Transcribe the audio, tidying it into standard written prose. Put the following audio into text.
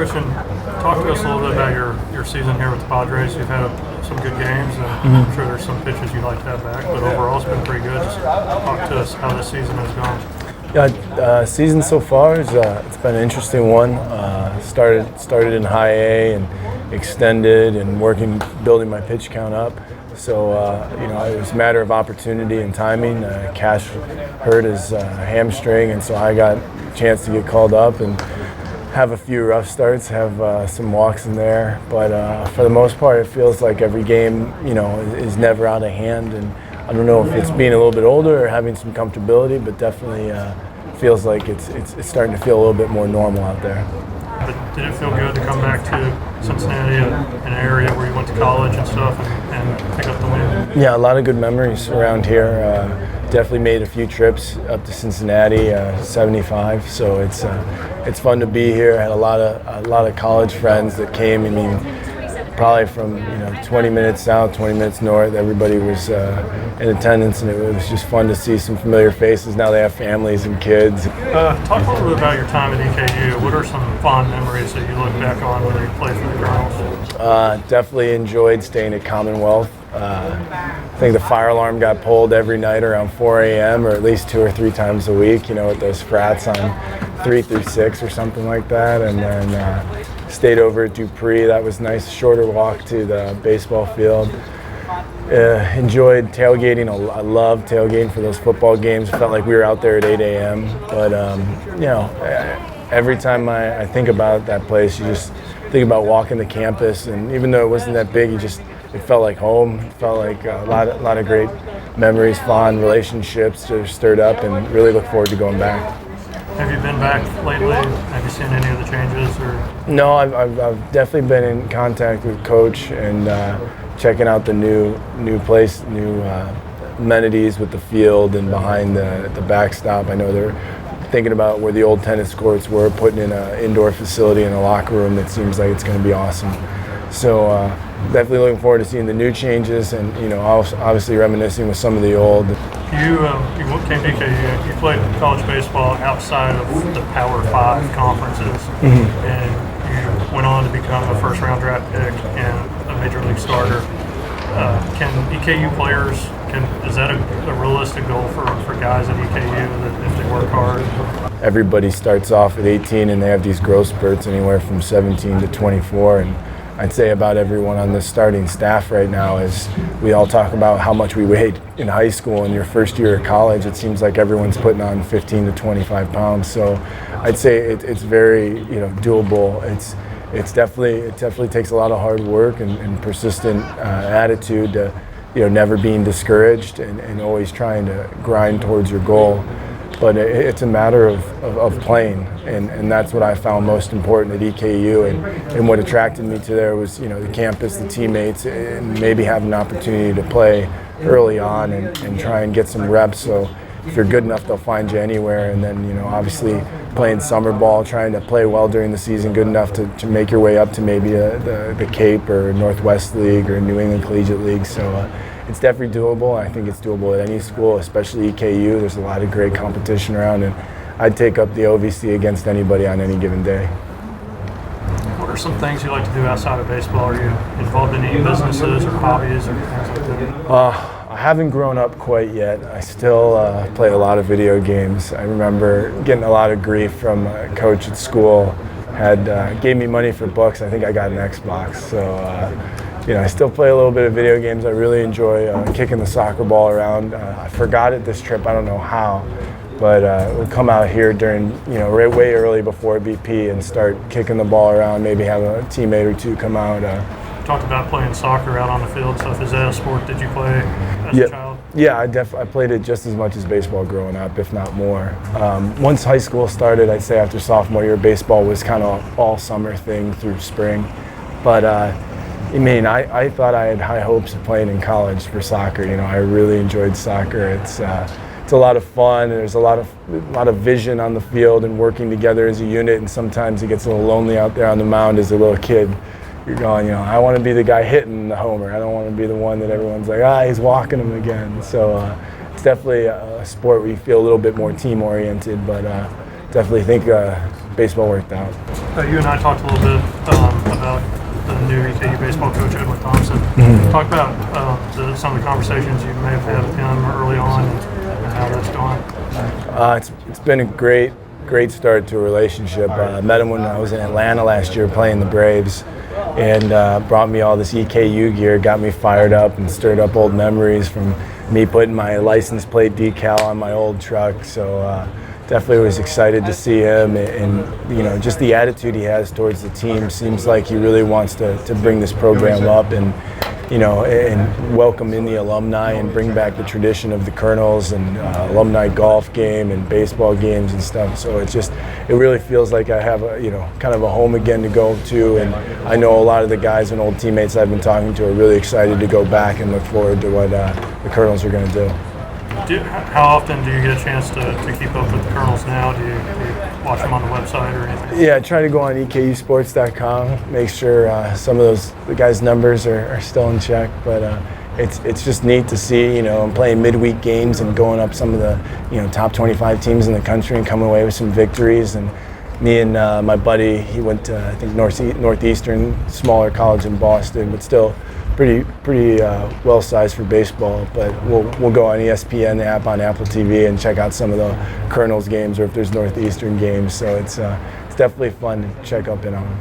Christian, talk to us a little bit about your season here with the Padres. You've had some good games, and I'm sure there's some pitches you'd like to have back, but overall it's been pretty good. Just talk to us how this season has gone. Yeah, season so far is it's been an interesting one. Started in high A and extended and building my pitch count up. So it was a matter of opportunity and timing. Cash hurt his hamstring, and so I got a chance to get called up and have a few rough starts, have some walks in there. But for the most part, it feels like every game, is never out of hand. And I don't know if it's being a little bit older or having some comfortability, but definitely feels like it's starting to feel a little bit more normal out there. But did it feel good to come back to Cincinnati, an area where you went to college and stuff, and pick up the win? Yeah, a lot of good memories around here. Definitely made a few trips up to Cincinnati, 75. So it's fun to be here. I had a lot of college friends that came. I mean, probably from 20 minutes south, 20 minutes north. Everybody was in attendance, and it was just fun to see some familiar faces. Now they have families and kids. Talk a little bit about your time at EKU. What are some fond memories that you look back on when you played for the Colonels? Definitely enjoyed staying at Commonwealth. I think the fire alarm got pulled every night around 4 a.m. or at least 2 or 3 times a week, with those frats on 3 through 6 or something like that. And then stayed over at Dupree. That was nice, shorter walk to the baseball field. Enjoyed tailgating. I loved tailgating for those football games. Felt like we were out there at 8 a.m. But, every time I think about that place, you just think about walking the campus. And even though it wasn't that big, it felt like home. It felt like a lot of great memories, fond relationships just stirred up, and really look forward to going back. Have you been back lately? Have you seen any of the changes? Or? No, I've definitely been in contact with Coach and checking out the new place, new amenities with the field and behind the backstop. I know they're thinking about where the old tennis courts were, putting in an indoor facility and a locker room that seems like it's going to be awesome. So definitely looking forward to seeing the new changes, and obviously reminiscing with some of the old. You came to EKU. You played college baseball outside of the Power 5 conferences, and you went on to become a first-round draft pick and a major league starter. Can EKU players? Is that a realistic goal for guys at EKU that if they work hard? Everybody starts off at 18 and they have these growth spurts anywhere from 17 to 24, and I'd say about everyone on the starting staff right now is we all talk about how much we weighed in high school. In your first year of college, it seems like everyone's putting on 15 to 25 pounds. So I'd say it's very doable. It definitely takes a lot of hard work and persistent attitude to never being discouraged and always trying to grind towards your goal. But it's a matter of playing, and that's what I found most important at EKU, and what attracted me to there was the campus, the teammates, and maybe have an opportunity to play early on and try and get some reps. So if you're good enough, they'll find you anywhere. And then obviously playing summer ball, trying to play well during the season, good enough to make your way up to maybe the Cape or Northwest League or New England Collegiate League. So it's definitely doable. I think it's doable at any school, especially EKU. There's a lot of great competition around, and I'd take up the OVC against anybody on any given day. What are some things you like to do outside of baseball? Are you involved in any businesses or hobbies or things like that? I haven't grown up quite yet. I still play a lot of video games. I remember getting a lot of grief from a coach at school. Gave me money for books. I think I got an Xbox. So I still play a little bit of video games. I really enjoy kicking the soccer ball around. I forgot it this trip. I don't know how, but we'll come out here during way early before BP and start kicking the ball around. Maybe have a teammate or two come out. Talked about playing soccer out on the field and stuff. Is that a sport that you play as a child? Yeah, I played it just as much as baseball growing up, if not more. Once high school started, I'd say after sophomore year, baseball was kind of all summer thing through spring. But I thought I had high hopes of playing in college for soccer. I really enjoyed soccer. It's a lot of fun, and there's a lot of vision on the field and working together as a unit. And sometimes it gets a little lonely out there on the mound as a little kid. You're going, I want to be the guy hitting the homer. I don't want to be the one that everyone's like, he's walking him again. So it's definitely a sport where you feel a little bit more team oriented, but definitely think baseball worked out. You and I talked a little bit about the new EKU baseball coach, Edwin Thompson. Talk about some of the conversations you may have had with him early on and how that's gone. It's been a great start to a relationship. I met him when I was in Atlanta last year playing the Braves, and brought me all this EKU gear, got me fired up and stirred up old memories from me putting my license plate decal on my old truck. So definitely was excited to see him, and just the attitude he has towards the team seems like he really wants to bring this program up and welcome in the alumni and bring back the tradition of the Colonels and alumni golf game and baseball games and stuff. So it really feels like I have kind of a home again to go to, and I know a lot of the guys and old teammates I've been talking to are really excited to go back and look forward to what the Colonels are going to do. How often do you get a chance to keep up with the Colonels now? Do you watch them on the website or anything? Yeah, I try to go on EKUsports.com, make sure some of the guys' numbers are still in check. But it's just neat to see, I'm playing midweek games and going up some of the top 25 teams in the country and coming away with some victories. And me and my buddy, he went to I think Northeastern, smaller college in Boston, but still pretty well sized for baseball. But we'll go on ESPN app on Apple TV and check out some of the Colonels games, or if there's Northeastern games. So it's definitely fun to check up in on them.